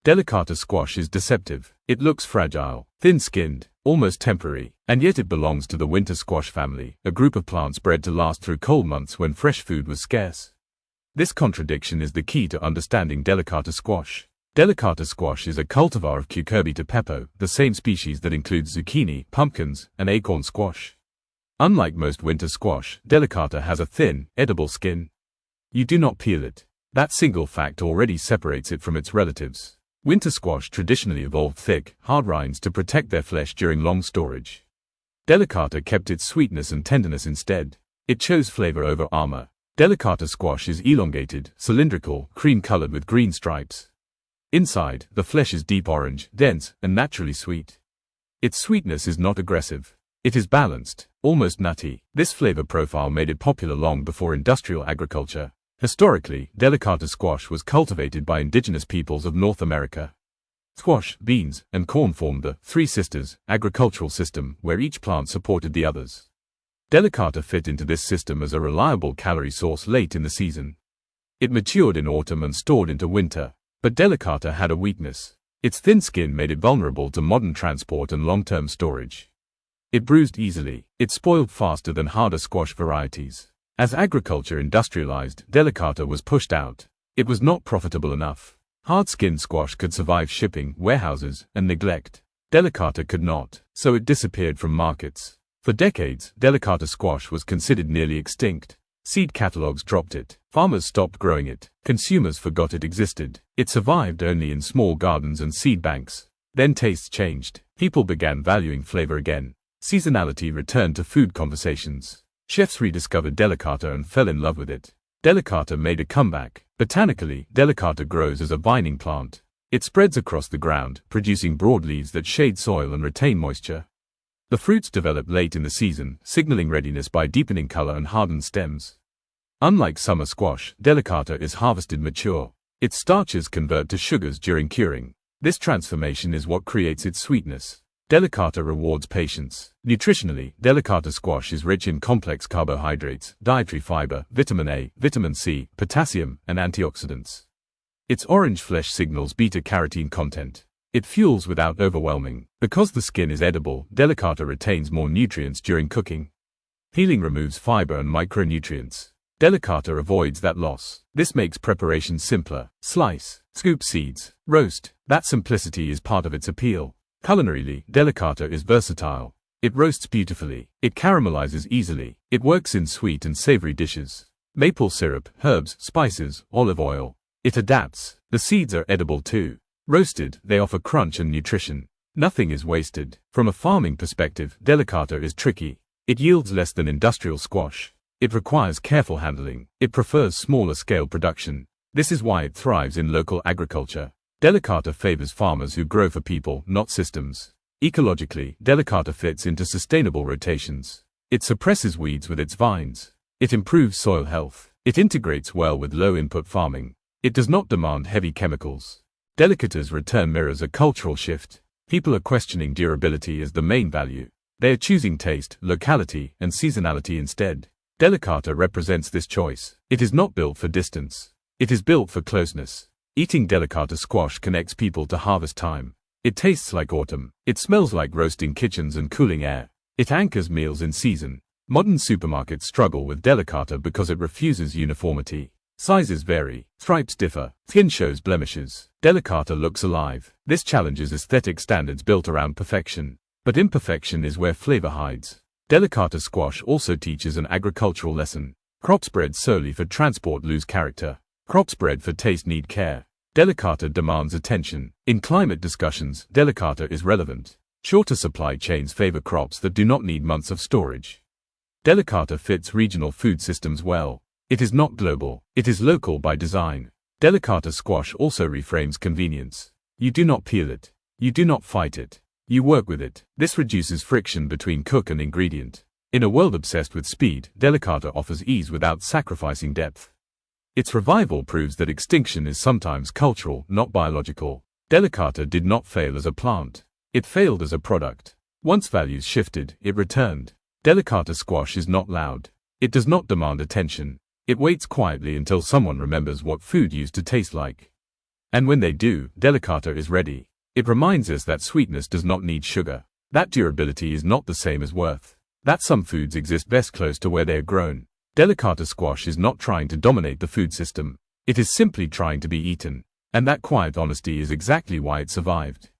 Delicata squash is deceptive. It looks fragile, thin-skinned, almost temporary, and yet it belongs to the winter squash family, a group of plants bred to last through cold months when fresh food was scarce. This contradiction is the key to understanding delicata squash. Delicata squash is a cultivar of cucurbita pepo, the same species that includes zucchini, pumpkins, and acorn squash. Unlike most winter squash, delicata has a thin, edible skin. You do not peel it. That single fact already separates it from its relatives. Winter squash traditionally evolved thick, hard rinds to protect their flesh during long storage. Delicata kept its sweetness and tenderness instead. It chose flavor over armor. Delicata squash is elongated, cylindrical, cream-colored with green stripes. Inside, the flesh is deep orange, dense, and naturally sweet. Its sweetness is not aggressive. It is balanced, almost nutty. This flavor profile made it popular long before industrial agriculture. Historically, delicata squash was cultivated by indigenous peoples of North America. Squash, beans, and corn formed the Three Sisters agricultural system where each plant supported the others. Delicata fit into this system as a reliable calorie source late in the season. It matured in autumn and stored into winter. But delicata had a weakness. Its thin skin made it vulnerable to modern transport and long-term storage. It bruised easily. It spoiled faster than harder squash varieties. As agriculture industrialized, delicata was pushed out. It was not profitable enough. Hard-skinned squash could survive shipping, warehouses, and neglect. Delicata could not, so it disappeared from markets. For decades, delicata squash was considered nearly extinct. Seed catalogs dropped it. Farmers stopped growing it. Consumers forgot it existed. It survived only in small gardens and seed banks. Then tastes changed. People began valuing flavor again. Seasonality returned to food conversations. Chefs rediscovered delicata and fell in love with it. Delicata made a comeback. Botanically, delicata grows as a vining plant. It spreads across the ground, producing broad leaves that shade soil and retain moisture. The fruits develop late in the season, signaling readiness by deepening color and hardened stems. Unlike summer squash, delicata is harvested mature. Its starches convert to sugars during curing. This transformation is what creates its sweetness. Delicata rewards patience. Nutritionally, delicata squash is rich in complex carbohydrates, dietary fiber, vitamin A, vitamin C, potassium, and antioxidants. Its orange flesh signals beta-carotene content. It fuels without overwhelming. Because the skin is edible, delicata retains more nutrients during cooking. Peeling removes fiber and micronutrients. Delicata avoids that loss. This makes preparation simpler. Slice, scoop seeds, roast. That simplicity is part of its appeal. Culinarily, delicata is versatile. It roasts beautifully. It caramelizes easily. It works in sweet and savory dishes. Maple syrup, herbs, spices, olive oil. It adapts. The seeds are edible too. Roasted, they offer crunch and nutrition. Nothing is wasted. From a farming perspective, delicata is tricky. It yields less than industrial squash. It requires careful handling. It prefers smaller scale production. This is why it thrives in local agriculture. Delicata favors farmers who grow for people, not systems. Ecologically, delicata fits into sustainable rotations. It suppresses weeds with its vines. It improves soil health. It integrates well with low-input farming. It does not demand heavy chemicals. Delicata's return mirrors a cultural shift. People are questioning durability as the main value. They are choosing taste, locality, and seasonality instead. Delicata represents this choice. It is not built for distance. It is built for closeness. Eating delicata squash connects people to harvest time. It tastes like autumn. It smells like roasting kitchens and cooling air. It anchors meals in season. Modern supermarkets struggle with delicata because it refuses uniformity. Sizes vary. Stripes differ. Skin shows blemishes. Delicata looks alive. This challenges aesthetic standards built around perfection. But imperfection is where flavor hides. Delicata squash also teaches an agricultural lesson. Crops bred solely for transport lose character. Crops bred for taste need care. Delicata demands attention. In climate discussions, delicata is relevant. Shorter supply chains favor crops that do not need months of storage. Delicata fits regional food systems well. It is not global. It is local by design. Delicata squash also reframes convenience. You do not peel it. You do not fight it. You work with it. This reduces friction between cook and ingredient. In a world obsessed with speed, delicata offers ease without sacrificing depth. Its revival proves that extinction is sometimes cultural, not biological. Delicata did not fail as a plant. It failed as a product. Once values shifted, it returned. Delicata squash is not loud. It does not demand attention. It waits quietly until someone remembers what food used to taste like. And when they do, Delicata is ready. It reminds us that sweetness does not need sugar. That durability is not the same as worth. That some foods exist best close to where they are grown. Delicata squash is not trying to dominate the food system. It is simply trying to be eaten. And that quiet honesty is exactly why it survived.